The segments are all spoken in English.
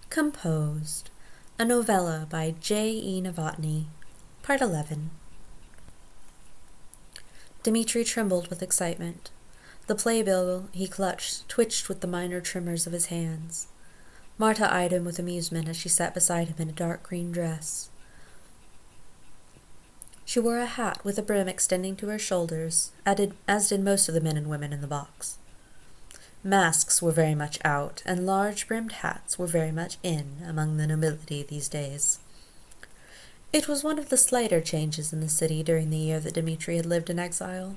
Composed, a novella by J.E. Novotny, Part 11. Dmitri trembled with excitement. The playbill he clutched twitched with the minor tremors of his hands. Marta eyed him with amusement as she sat beside him in a dark green dress. She wore a hat with a brim extending to her shoulders, as did most of the men and women in the box. Masks were very much out, and large-brimmed hats were very much in among the nobility these days. It was one of the slighter changes in the city during the year that Dmitri had lived in exile.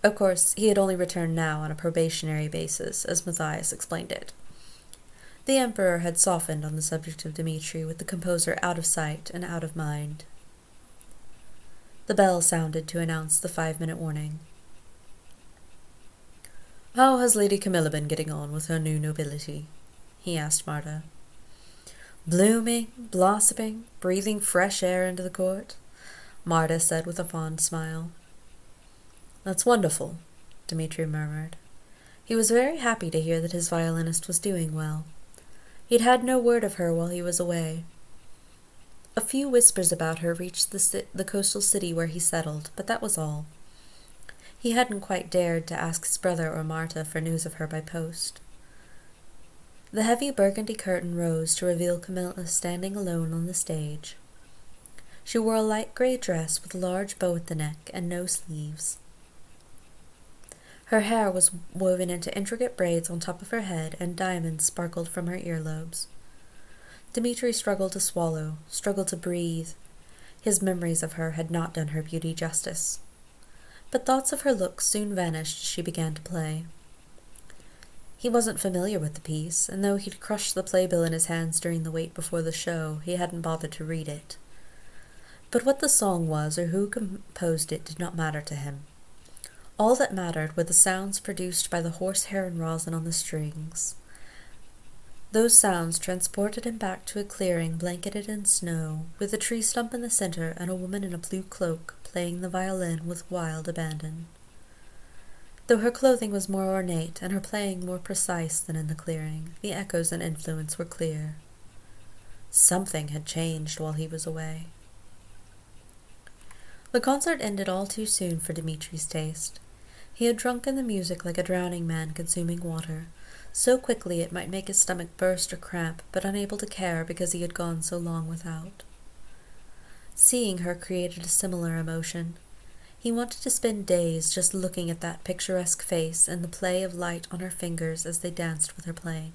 Of course, he had only returned now on a probationary basis, as Matthias explained it. The Emperor had softened on the subject of Dmitri, with the composer out of sight and out of mind. The bell sounded to announce the 5-minute warning. "How has Lady Camilla been getting on with her new nobility?" he asked Marta. "Blooming, blossoming, breathing fresh air into the court," Marta said with a fond smile. "That's wonderful," Dmitri murmured. He was very happy to hear that his violinist was doing well. He'd had no word of her while he was away. A few whispers about her reached the coastal city where he settled, but that was all. He hadn't quite dared to ask his brother or Marta for news of her by post. The heavy burgundy curtain rose to reveal Camilla standing alone on the stage. She wore a light grey dress with a large bow at the neck and no sleeves. Her hair was woven into intricate braids on top of her head, and diamonds sparkled from her earlobes. Dmitri struggled to swallow, struggled to breathe. His memories of her had not done her beauty justice. But thoughts of her looks soon vanished as she began to play. He wasn't familiar with the piece, and though he'd crushed the playbill in his hands during the wait before the show, he hadn't bothered to read it. But what the song was or who composed it did not matter to him. All that mattered were the sounds produced by the horsehair and rosin on the strings. Those sounds transported him back to a clearing blanketed in snow, with a tree stump in the center and a woman in a blue cloak playing the violin with wild abandon. Though her clothing was more ornate and her playing more precise than in the clearing, the echoes and influence were clear. Something had changed while he was away. The concert ended all too soon for Dmitri's taste. He had drunken the music like a drowning man consuming water, so quickly it might make his stomach burst or cramp, but unable to care because he had gone so long without. Seeing her created a similar emotion. He wanted to spend days just looking at that picturesque face and the play of light on her fingers as they danced with her playing.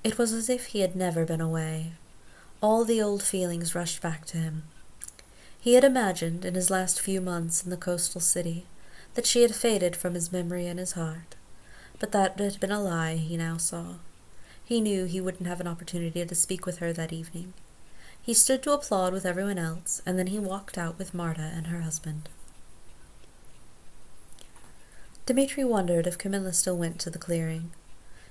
It was as if he had never been away. All the old feelings rushed back to him. He had imagined, in his last few months in the coastal city, that she had faded from his memory and his heart, but that had been a lie he now saw. He knew he wouldn't have an opportunity to speak with her that evening. He stood to applaud with everyone else, and then he walked out with Marta and her husband. Dmitri wondered if Camilla still went to the clearing.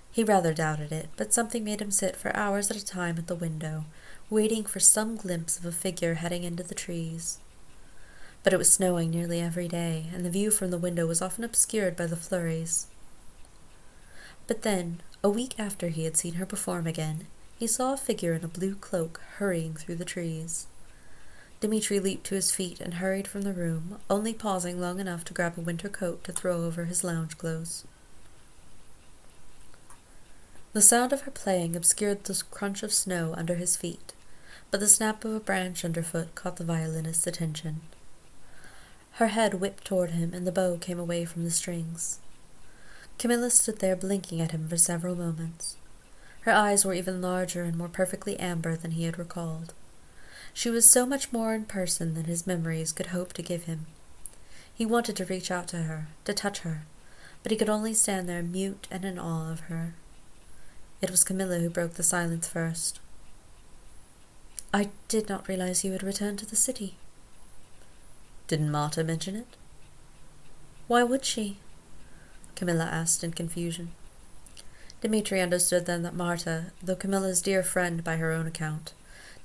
He rather doubted it, but something made him sit for hours at a time at the window, waiting for some glimpse of a figure heading into the trees. But it was snowing nearly every day, and the view from the window was often obscured by the flurries. But then, a week after he had seen her perform again, he saw a figure in a blue cloak hurrying through the trees. Dmitri leaped to his feet and hurried from the room, only pausing long enough to grab a winter coat to throw over his lounge clothes. The sound of her playing obscured the crunch of snow under his feet, but the snap of a branch underfoot caught the violinist's attention. Her head whipped toward him, and the bow came away from the strings. Camilla stood there blinking at him for several moments. Her eyes were even larger and more perfectly amber than he had recalled. She was so much more in person than his memories could hope to give him. He wanted to reach out to her, to touch her, but he could only stand there mute and in awe of her. It was Camilla who broke the silence first. "I did not realize you had returned to the city." "Didn't Marta mention it?" "Why would she?" Camilla asked in confusion. Dmitri understood then that Marta, though Camilla's dear friend by her own account,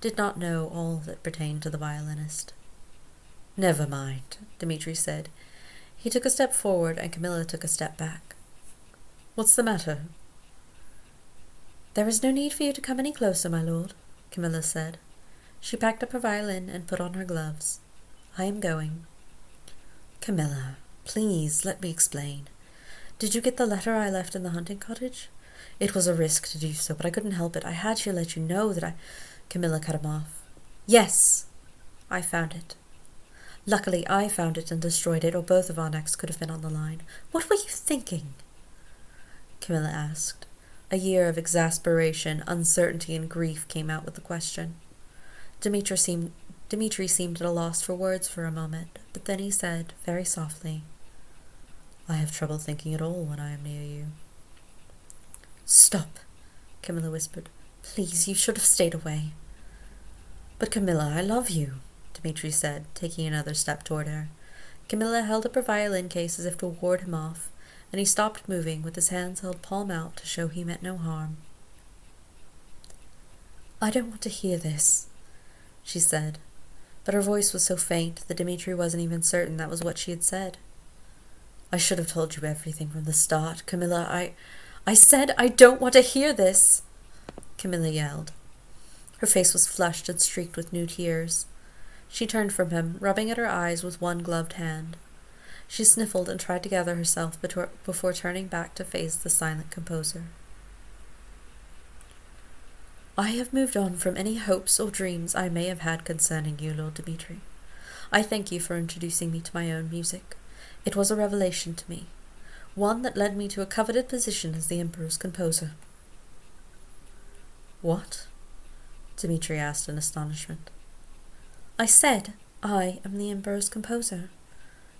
did not know all that pertained to the violinist. "Never mind," Dmitri said. He took a step forward, and Camilla took a step back. "What's the matter?" "There is no need for you to come any closer, my lord," Camilla said. She packed up her violin and put on her gloves. "I am going." "Camilla, please, let me explain. Did you get the letter I left in the hunting cottage? It was a risk to do so, but I couldn't help it. I had to let you know that I—" Camilla cut him off. "Yes, I found it. Luckily, I found it and destroyed it, or both of our necks could have been on the line. What were you thinking?" Camilla asked. A year of exasperation, uncertainty, and grief came out with the question. Dmitri seemed at a loss for words for a moment, but then he said, very softly, "I have trouble thinking at all when I am near you." "Stop," Camilla whispered. "Please, you should have stayed away." "But Camilla, I love you," Dmitri said, taking another step toward her. Camilla held up her violin case as if to ward him off, and he stopped moving with his hands held palm out to show he meant no harm. "I don't want to hear this," she said, but her voice was so faint that Dmitri wasn't even certain that was what she had said. "I should have told you everything from the start, Camilla. I said I don't want to hear this," Camilla yelled. Her face was flushed and streaked with new tears. She turned from him, rubbing at her eyes with one gloved hand. She sniffled and tried to gather herself before turning back to face the silent composer. "I have moved on from any hopes or dreams I may have had concerning you, Lord Dmitri. I thank you for introducing me to my own music. It was a revelation to me, one that led me to a coveted position as the Emperor's composer." "What?" Dmitri asked in astonishment. "I said I am the Emperor's composer,"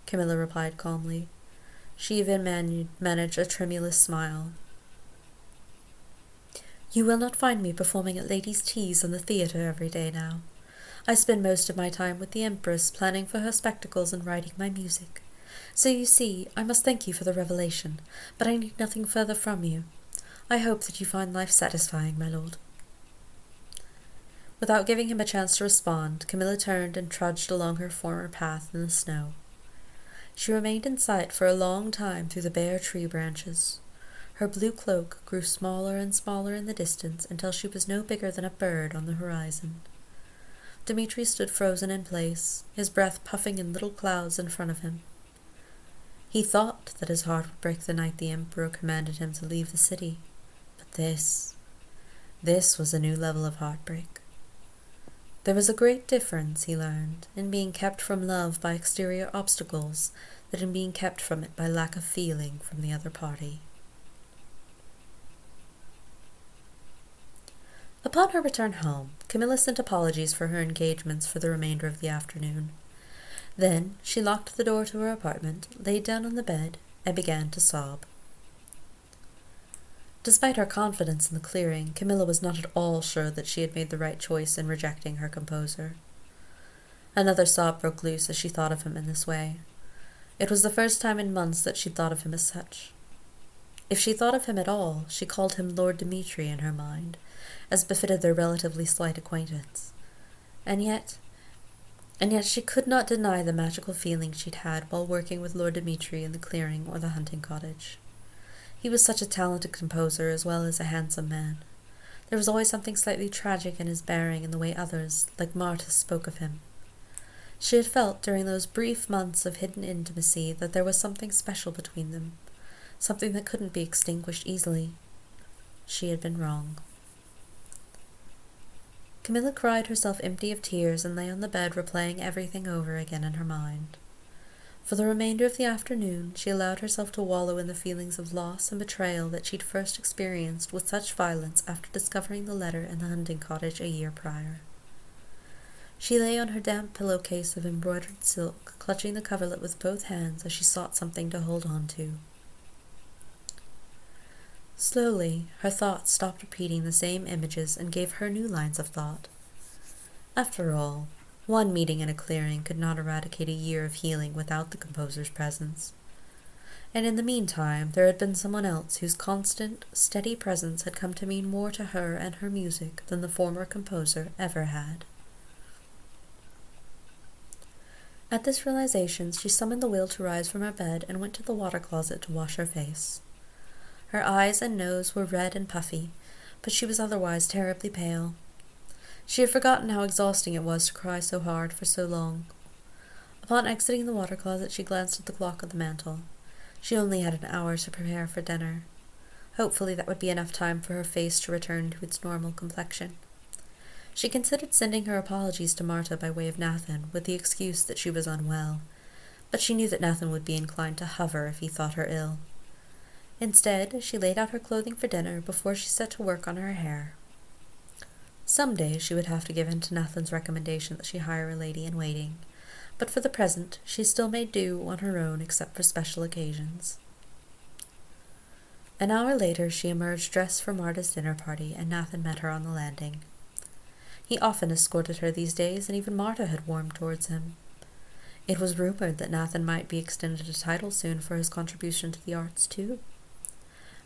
Camilla replied calmly. She even managed a tremulous smile. "You will not find me performing at ladies' teas in the theatre every day now. I spend most of my time with the Empress, planning for her spectacles and writing my music. So you see, I must thank you for the revelation, but I need nothing further from you. I hope that you find life satisfying, my lord." Without giving him a chance to respond, Camilla turned and trudged along her former path in the snow. She remained in sight for a long time through the bare tree branches. Her blue cloak grew smaller and smaller in the distance until she was no bigger than a bird on the horizon. Dmitri stood frozen in place, his breath puffing in little clouds in front of him. He thought that his heart would break the night the Emperor commanded him to leave the city, but this was a new level of heartbreak. There was a great difference, he learned, in being kept from love by exterior obstacles than in being kept from it by lack of feeling from the other party. Upon her return home, Camilla sent apologies for her engagements for the remainder of the afternoon. Then she locked the door to her apartment, laid down on the bed, and began to sob. Despite her confidence in the clearing, Camilla was not at all sure that she had made the right choice in rejecting her composer. Another sob broke loose as she thought of him in this way. It was the first time in months that she thought of him as such. If she thought of him at all, she called him Lord Dmitri in her mind, as befitted their relatively slight acquaintance. And yet she could not deny the magical feeling she'd had while working with Lord Dmitri in the clearing or the hunting cottage. He was such a talented composer as well as a handsome man. There was always something slightly tragic in his bearing and the way others, like Marta, spoke of him. She had felt during those brief months of hidden intimacy that there was something special between them, something that couldn't be extinguished easily. She had been wrong. Camilla cried herself empty of tears and lay on the bed replaying everything over again in her mind. For the remainder of the afternoon, she allowed herself to wallow in the feelings of loss and betrayal that she'd first experienced with such violence after discovering the letter in the hunting cottage a year prior. She lay on her damp pillowcase of embroidered silk, clutching the coverlet with both hands as she sought something to hold on to. Slowly, her thoughts stopped repeating the same images and gave her new lines of thought. After all, one meeting in a clearing could not eradicate a year of healing without the composer's presence. And in the meantime, there had been someone else whose constant, steady presence had come to mean more to her and her music than the former composer ever had. At this realization, she summoned the will to rise from her bed and went to the water closet to wash her face. Her eyes and nose were red and puffy, but she was otherwise terribly pale. She had forgotten how exhausting it was to cry so hard for so long. Upon exiting the water closet, she glanced at the clock on the mantel. She only had an hour to prepare for dinner. Hopefully that would be enough time for her face to return to its normal complexion. She considered sending her apologies to Marta by way of Nathan, with the excuse that she was unwell, but she knew that Nathan would be inclined to hover if he thought her ill. Instead, she laid out her clothing for dinner before she set to work on her hair. Some day she would have to give in to Nathan's recommendation that she hire a lady-in-waiting, but for the present she still made do on her own except for special occasions. An hour later she emerged dressed for Marta's dinner party, and Nathan met her on the landing. He often escorted her these days, and even Marta had warmed towards him. It was rumored that Nathan might be extended a title soon for his contribution to the arts, too.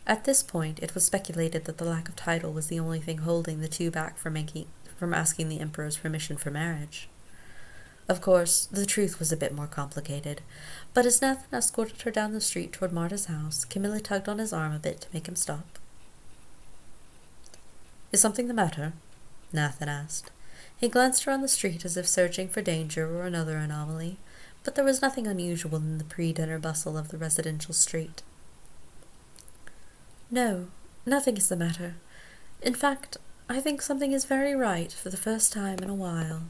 At this point, it was speculated that the lack of title was the only thing holding the two back from asking the Emperor's permission for marriage. Of course, the truth was a bit more complicated, but as Nathan escorted her down the street toward Marta's house, Camilla tugged on his arm a bit to make him stop. "Is something the matter?" Nathan asked. He glanced around the street as if searching for danger or another anomaly, but there was nothing unusual in the pre-dinner bustle of the residential street. "No, nothing is the matter. In fact, I think something is very right for the first time in a while."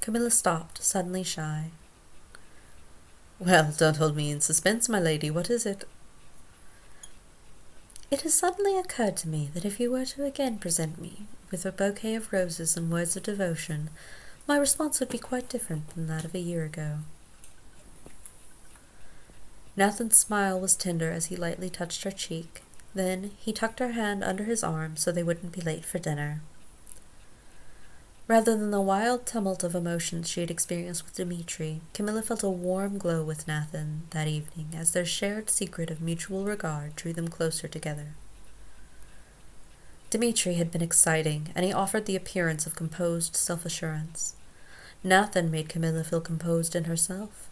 Camilla stopped, suddenly shy. "Well, don't hold me in suspense, my lady. What is it?" "It has suddenly occurred to me that if you were to again present me with a bouquet of roses and words of devotion, my response would be quite different than that of a year ago." Nathan's smile was tender as he lightly touched her cheek. Then he tucked her hand under his arm so they wouldn't be late for dinner. Rather than the wild tumult of emotions she had experienced with Dmitri, Camilla felt a warm glow with Nathan that evening as their shared secret of mutual regard drew them closer together. Dmitri had been exciting, and he offered the appearance of composed self-assurance. Nathan made Camilla feel composed in herself.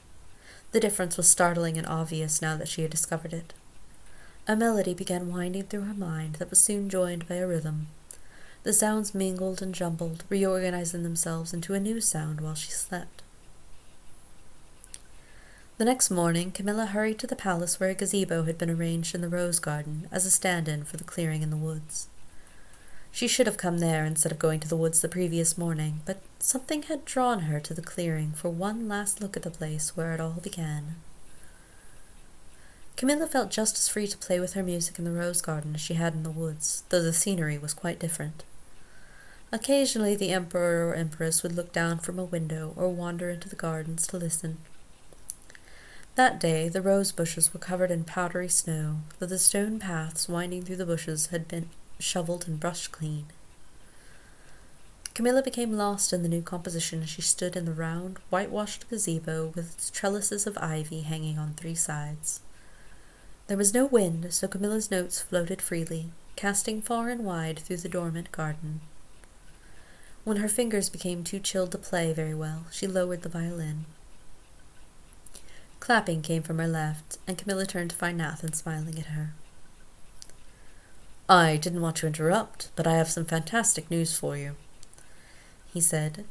The difference was startling and obvious now that she had discovered it. A melody began winding through her mind that was soon joined by a rhythm. The sounds mingled and jumbled, reorganizing themselves into a new sound while she slept. The next morning, Camilla hurried to the palace where a gazebo had been arranged in the rose garden as a stand-in for the clearing in the woods. She should have come there instead of going to the woods the previous morning, but something had drawn her to the clearing for one last look at the place where it all began. Camilla felt just as free to play with her music in the rose garden as she had in the woods, though the scenery was quite different. Occasionally the Emperor or Empress would look down from a window or wander into the gardens to listen. That day the rose bushes were covered in powdery snow, though the stone paths winding through the bushes had been shoveled and brushed clean. Camilla became lost in the new composition as she stood in the round, whitewashed gazebo with its trellises of ivy hanging on three sides. There was no wind, so Camilla's notes floated freely, casting far and wide through the dormant garden. When her fingers became too chilled to play very well, she lowered the violin. Clapping came from her left, and Camilla turned to find Nathan smiling at her. "I didn't want to interrupt, but I have some fantastic news for you," he said.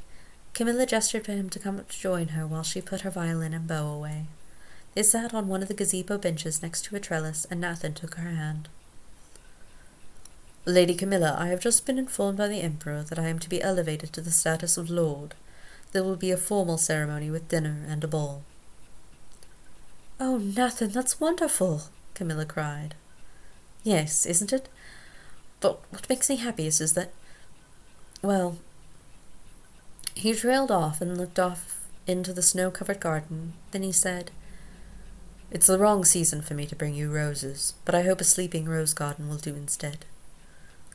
Camilla gestured for him to come up to join her while she put her violin and bow away. They sat on one of the gazebo benches next to a trellis, and Nathan took her hand. "Lady Camilla, I have just been informed by the Emperor that I am to be elevated to the status of Lord. There will be a formal ceremony with dinner and a ball." "Oh, Nathan, that's wonderful!" Camilla cried. "Yes, isn't it? But what makes me happiest is that, well..." He trailed off and looked off into the snow-covered garden. Then he said, "It's the wrong season for me to bring you roses, but I hope a sleeping rose garden will do instead.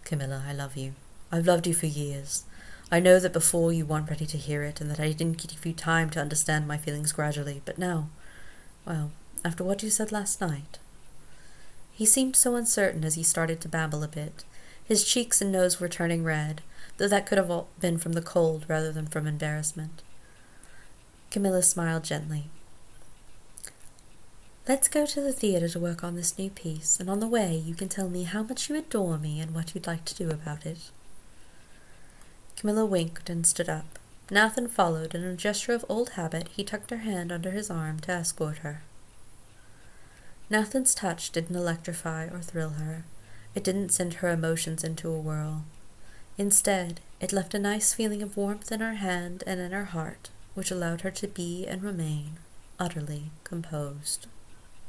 Camilla, I love you. I've loved you for years. I know that before you weren't ready to hear it, and that I didn't give you time to understand my feelings gradually, but now, well, after what you said last night..." He seemed so uncertain as he started to babble a bit. His cheeks and nose were turning red, though that could have all been from the cold rather than from embarrassment. Camilla smiled gently. Let's go to the theatre to work on this new piece, and on the way you can tell me how much you adore me and what you'd like to do about it." Camilla winked and stood up. Nathan followed, and in a gesture of old habit he tucked her hand under his arm to escort her. Nathan's touch didn't electrify or thrill her. It didn't send her emotions into a whirl. Instead, it left a nice feeling of warmth in her hand and in her heart, which allowed her to be and remain utterly composed.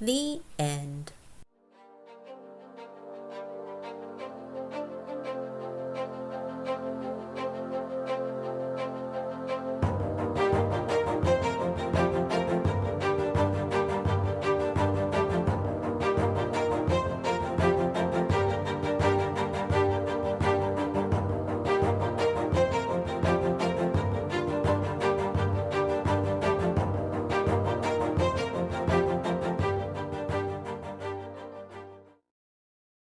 The end.